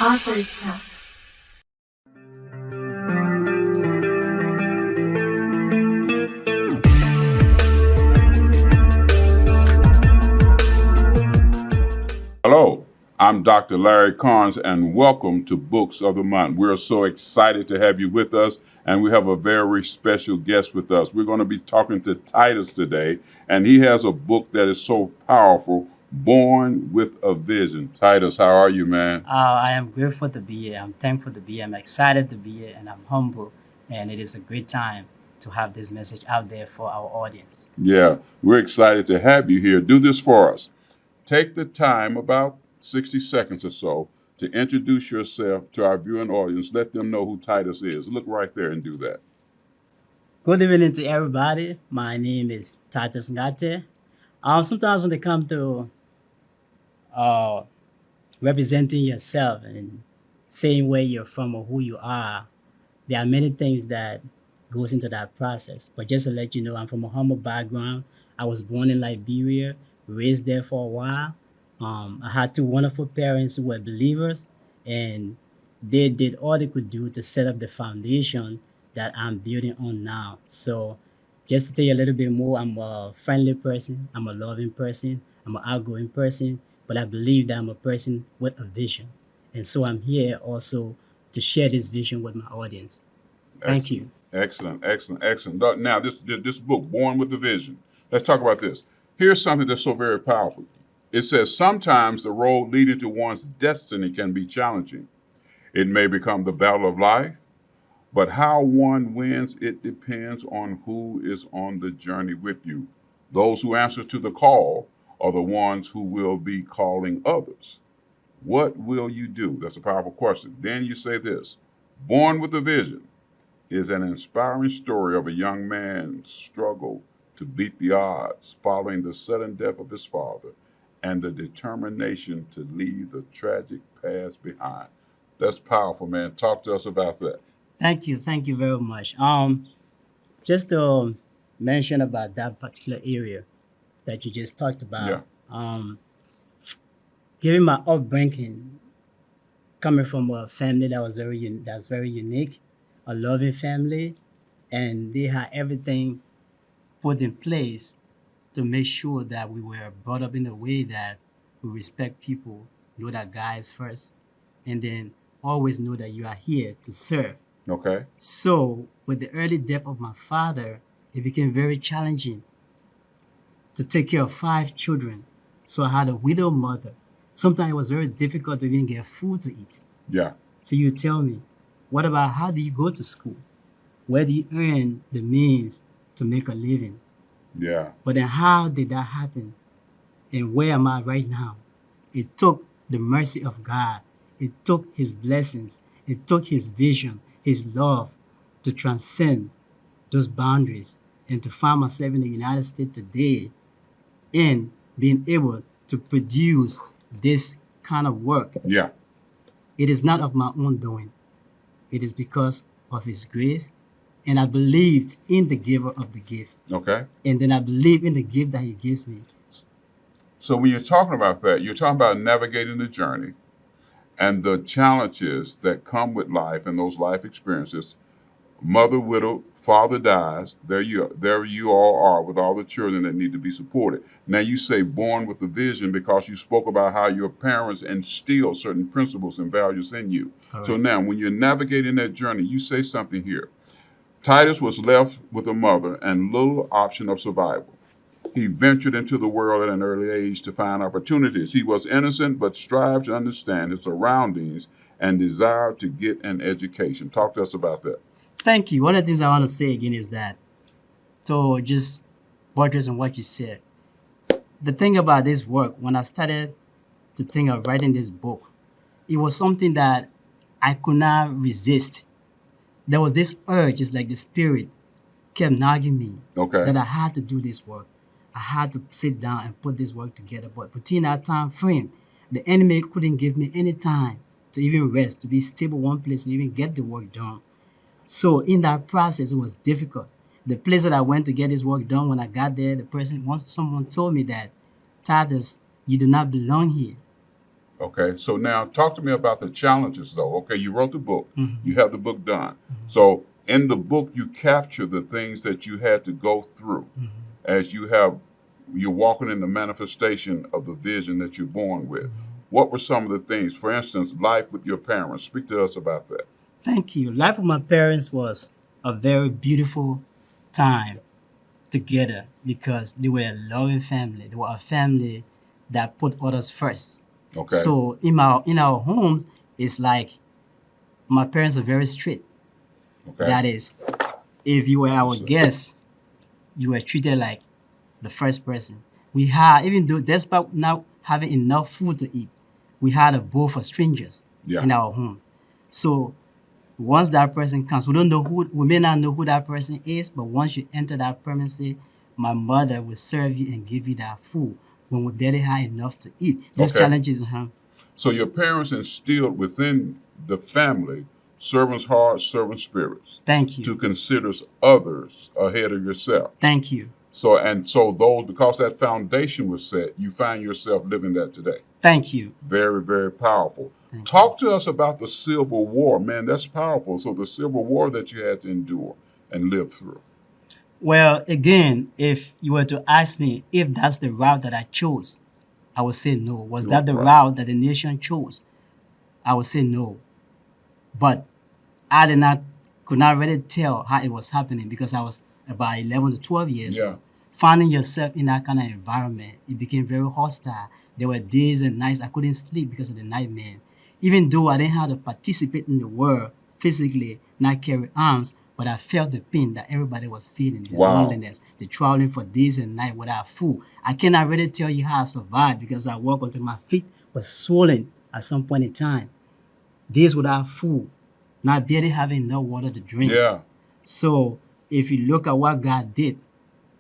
Author's Class. Hello, I'm Dr. Larry Carnes, and welcome to Books of the Month. We're so excited to have you with us, and we have a very special guest with us. We're going to be talking to Titus today, and he has a book that is so powerful, Born with a Vision. Titus, how are you, man? I am grateful to be here. I'm thankful to be here. I'm excited to be here, and I'm humble. And it is a great time to have this message out there for our audience. Yeah, we're excited to have you here. Do this for us. Take the time, about 60 seconds or so, to introduce yourself to our viewing audience. Let them know who Titus is. Look right there and do that. Good evening to everybody. My name is Titus Ngate. Sometimes when they come to uh, representing yourself and saying where you're from or who you are, there are many things that goes into that process. But just to let you know, I'm from a humble background. I was born in Liberia, raised there for a while. I had two wonderful parents who were believers, and they did all they could do to set up the foundation that I'm building on now. So, just to tell you a little bit more, I'm a friendly person, I'm a loving person, I'm an outgoing person, but I believe that I'm a person with a vision. And so I'm here also to share this vision with my audience. Thank you. Excellent. Now, this book, Born with a Vision. Let's talk about this. Here's something that's so very powerful. It says sometimes the road leading to one's destiny can be challenging. It may become the battle of life, but how one wins, it depends on who is on the journey with you. Those who answer to the call are the ones who will be calling others. What will you do? That's a powerful question. Then you say this, Born with a Vision is an inspiring story of a young man's struggle to beat the odds following the sudden death of his father and the determination to leave the tragic past behind. That's powerful, man. Talk to us about that. Thank you very much. Just to mention about that particular area that you just talked Yeah. about. Given my upbringing, coming from a family that was that's very unique, a loving family, and they had everything put in place to make sure that we were brought up in a way that we respect people, know that God is first, and then always know that you are here to serve. Okay. So, with the early death of my father, it became very challenging to take care of 5 children. So, I had a widow mother. Sometimes it was very difficult to even get food to eat. Yeah. So, you tell me, what about how do you go to school? Where do you earn the means to make a living? Yeah. But then, how did that happen? And where am I right now? It took the mercy of God, it took His blessings, it took His vision, His love to transcend those boundaries and to find myself in the United States today and being able to produce this kind of work. Yeah. It is not of my own doing. It is because of His grace. And I believed in the giver of the gift. Okay. And then I believe in the gift that He gives me. So when you're talking about that, you're talking about navigating the journey and the challenges that come with life and those life experiences. Mother widow, father dies. There you all are with all the children that need to be supported. Now you say born with a vision because you spoke about how your parents instilled certain principles and values in you. Correct. So now when you're navigating that journey, you say something here. Titus was left with a mother and little option of survival. He ventured into the world at an early age to find opportunities. He was innocent but strived to understand his surroundings and desired to get an education. Talk to us about that. Thank you. One of the things I want to say again is that, so just buttress on what you said, the thing about this work, when I started to think of writing this book, it was something that I could not resist. There was this urge, it's like the spirit kept nagging me Okay. that I had to do this work. I had to sit down and put this work together. But within that time frame, the enemy couldn't give me any time to even rest, to be stable one place, to even get the work done. So in that process, it was difficult. The place that I went to get this work done, when I got there, the person, once someone told me that, Titus, You do not belong here. Okay, so now talk to me about the challenges, though. Okay, you wrote the book, Mhm. you have the book done. So in the book, you capture the things that you had to go through Mhm. as you're walking in the manifestation of the vision that you're born with. What were some of the things? For instance, life with your parents. Speak to us about that. Thank you. Life with my parents was a very beautiful time together because they were a loving family. They were a family that put others first. Okay. So in our homes, it's like my parents are very strict. Okay. That is, if you were our Yes, sir. guest, you were treated like the first person. We had, even though despite not having enough food to eat, we had a bowl for strangers Yeah. in our homes. So once that person comes, we may not know who that person is, but once you enter that premises, my mother will serve you and give you that food when we barely had enough to eat. Those Okay. challenges, So your parents instilled within the family servant's heart, servant spirits thank you. to consider others ahead of yourself. Thank you. So those, because that foundation was set, you find yourself living that today. Thank you. Very, very powerful. Thank Talk to us about the Civil War. Man, that's powerful. So the Civil War that you had to endure and live through. Well, again, if you were to ask me if that's the route that I chose, I would say no. Was that the Right. route that the nation chose? I would say no. But I could not really tell how it was happening because I was about 11 to 12 years Yeah. old. Finding yourself in that kind of environment, it became very hostile. There were days and nights I couldn't sleep because of the nightmare. Even though I didn't have to participate in the war physically, not carry arms, but I felt the pain that everybody was feeling, the Wow. loneliness, the traveling for days and nights without food. I cannot really tell you how I survived because I walked until my feet were swollen at some point in time. Days without food, not barely having enough water to drink. Yeah. So if you look at what God did,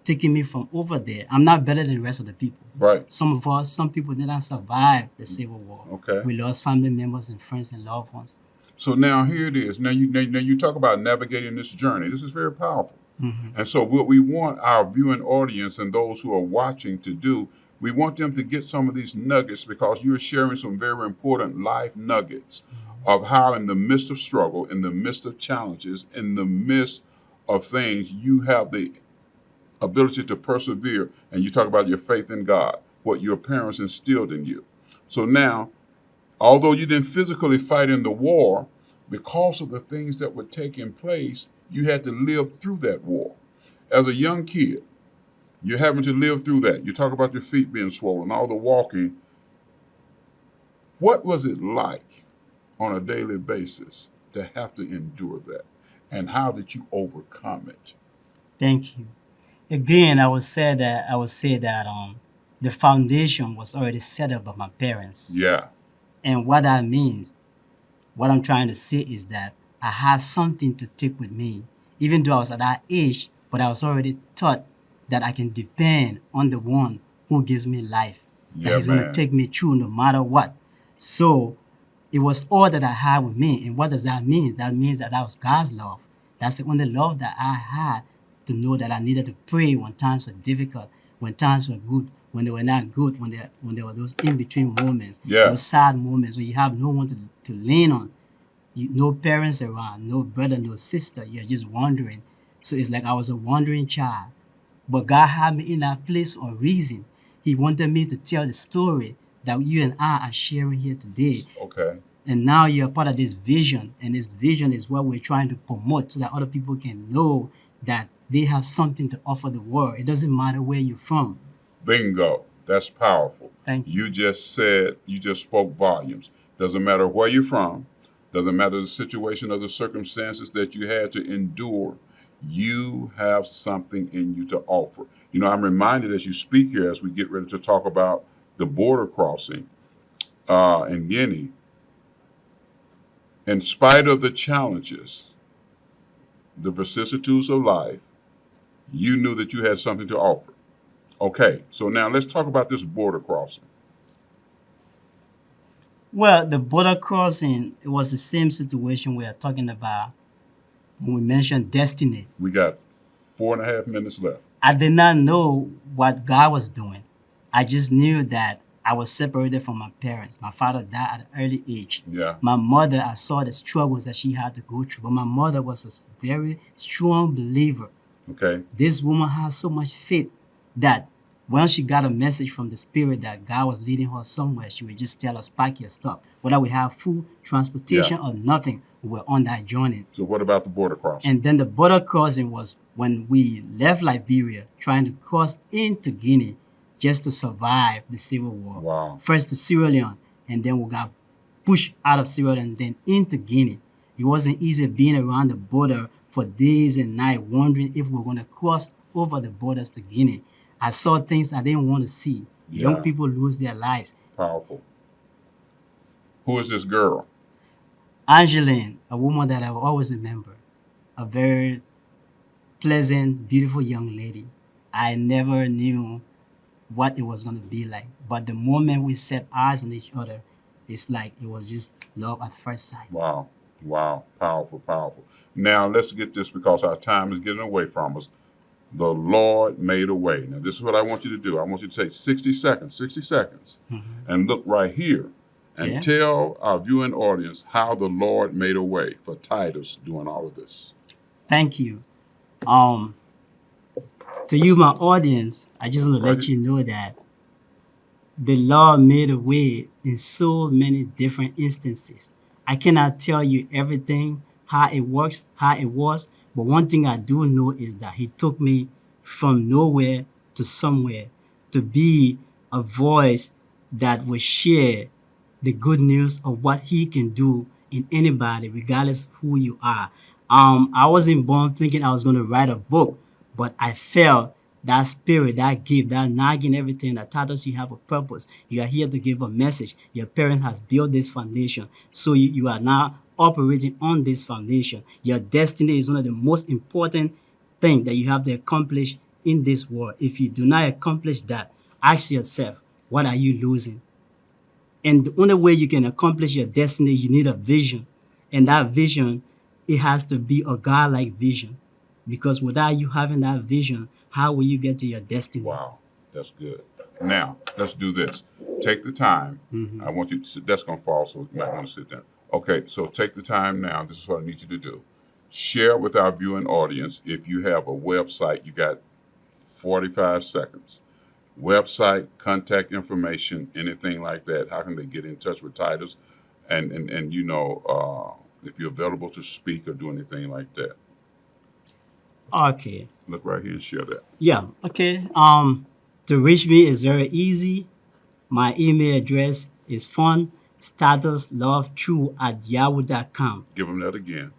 taking me from over there, I'm not better than the rest of the people. Right. Some people didn't survive the Civil War. Okay. We lost family members and friends and loved ones. So now here it is. Now you talk about navigating this journey. This is very powerful. Mhm. And so what we want our viewing audience and those who are watching to do, we want them to get some of these nuggets because you're sharing some very important life nuggets of how in the midst of struggle, in the midst of challenges, in the midst of things, you have the ability to persevere. And you talk about your faith in God, what your parents instilled in you. So now, although you didn't physically fight in the war, because of the things that were taking place, you had to live through that war. As a young kid, you're having to live through that. You talk about your feet being swollen, all the walking. What was it like on a daily basis to have to endure that? And how did you overcome it? Thank you. Again, I would say that the foundation was already set up by my parents. Yeah. And what that means, what I'm trying to say is that I had something to take with me, even though I was at that age, but I was already taught that I can depend on the one who gives me life, that Yeah, he's going man. to take me through no matter what. So it was all that I had with me. And what does that mean? That means that was God's love. That's the only love that I had to know that I needed to pray when times were difficult, when times were good, when they were not good, when there were those in-between moments, Yeah. those sad moments when you have no one to lean on. No parents around, no brother, no sister. You're just wandering. So it's like I was a wandering child. But God had me in that place for a reason. He wanted me to tell the story that you and I are sharing here today. Okay. And now you're part of this vision. And this vision is what we're trying to promote so that other people can know that they have something to offer the world. It doesn't matter where you're from. Bingo. That's powerful. Thank you. You just spoke volumes. Doesn't matter where you're from. Doesn't matter the situation or the circumstances that you had to endure. You have something in you to offer. You know, I'm reminded as you speak here, as we get ready to talk about the border crossing in Guinea, in spite of the challenges, the vicissitudes of life, you knew that you had something to offer. Okay, so now let's talk about this border crossing. Well, the border crossing, it was the same situation we are talking about when we mentioned destiny. We got 4.5 minutes left. I did not know what God was doing. I just knew that I was separated from my parents. My father died at an early age. Yeah. My mother, I saw the struggles that she had to go through, but my mother was a very strong believer. Okay. This woman has so much faith that when she got a message from the spirit that God was leading her somewhere, she would just tell us, pack your stuff. Whether we have food, transportation, or nothing, we were on that journey. So what about the border crossing? And then the border crossing was when we left Liberia, trying to cross into Guinea just to survive the civil war. Wow. First to Sierra Leone, and then we got pushed out of Sierra Leone and then into Guinea. It wasn't easy being around the border for days and nights, wondering if we were going to cross over the borders to Guinea. I saw things I didn't want to see. Yeah. Young people lose their lives. Powerful. Who is this girl? Angeline, a woman that I will always remember, a very pleasant, beautiful young lady. I never knew what it was going to be like. But the moment we set eyes on each other, it's like it was just love at first sight. Wow. Wow. Powerful, powerful. Now let's get this because our time is getting away from us. The Lord made a way. Now this is what I want you to do. I want you to take 60 seconds, and look right here and tell our viewing audience how the Lord made a way for Titus doing all of this. Thank you. To you, my audience, I just want to let you know that the Lord made a way in so many different instances. I cannot tell you everything, how it works, how it was, but one thing I do know is that He took me from nowhere to somewhere to be a voice that will share the good news of what He can do in anybody, regardless of who you are. I wasn't born thinking I was going to write a book, but I felt that spirit, that gift, that nagging, everything that taught us you have a purpose. You are here to give a message. Your parents has built this foundation. So you are now operating on this foundation. Your destiny is one of the most important things that you have to accomplish in this world. If you do not accomplish that, ask yourself, what are you losing? And the only way you can accomplish your destiny, you need a vision. And that vision, it has to be a God-like vision. Because without you having that vision, how will you get to your destiny? Wow, that's good. Now, let's do this. Take the time. I want you to sit. That's going to fall, so you might want to sit down. Okay, so take the time now. This is what I need you to do. Share with our viewing audience. If you have a website, you got 45 seconds. Website, contact information, anything like that. How can they get in touch with Titus? And you know, if you're available to speak or do anything like that. Okay. Look right here and share that. Yeah. Okay. To reach me is very easy. My email address is statuslovetrue@yahoo.com. Give them that again.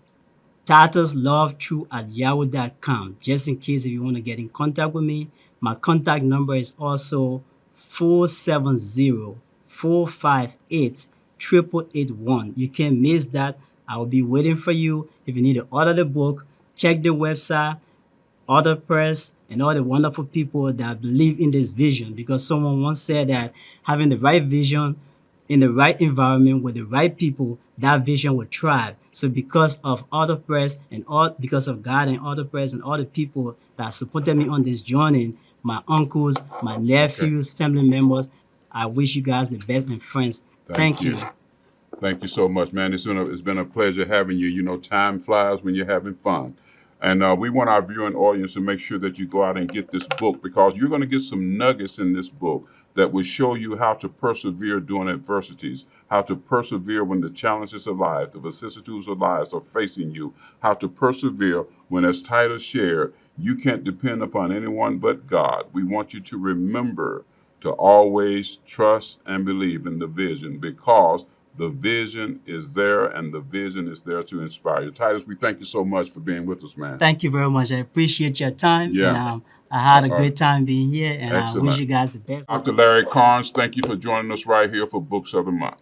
statuslovetrue@yahoo.com. Just in case if you want to get in contact with me, my contact number is also 470-458-8881. You can't miss that. I will be waiting for you. If you need to order the book, check the website, Author Press, and all the wonderful people that believe in this vision. Because someone once said that having the right vision in the right environment with the right people, that vision will thrive. So because of Author Press and because of God and Author Press and all the people that supported me on this journey, my uncles, my nephews, family members, I wish you guys the best and friends. Thank you. Thank you so much, man. It's been a pleasure having you. You know, time flies when you're having fun. And we want our viewing audience to make sure that you go out and get this book because you're going to get some nuggets in this book that will show you how to persevere during adversities, how to persevere when the challenges of life, the vicissitudes of life are facing you, how to persevere when, as Titus shared, you can't depend upon anyone but God. We want you to remember to always trust and believe in the vision because the vision is there and the vision is there to inspire you. Titus, we thank you so much for being with us, man. Thank you very much. I appreciate your time. Yeah. And, I had a great time being here, and Excellent. I wish you guys the best. Dr. Larry Carnes, thank you for joining us right here for Books of the Month.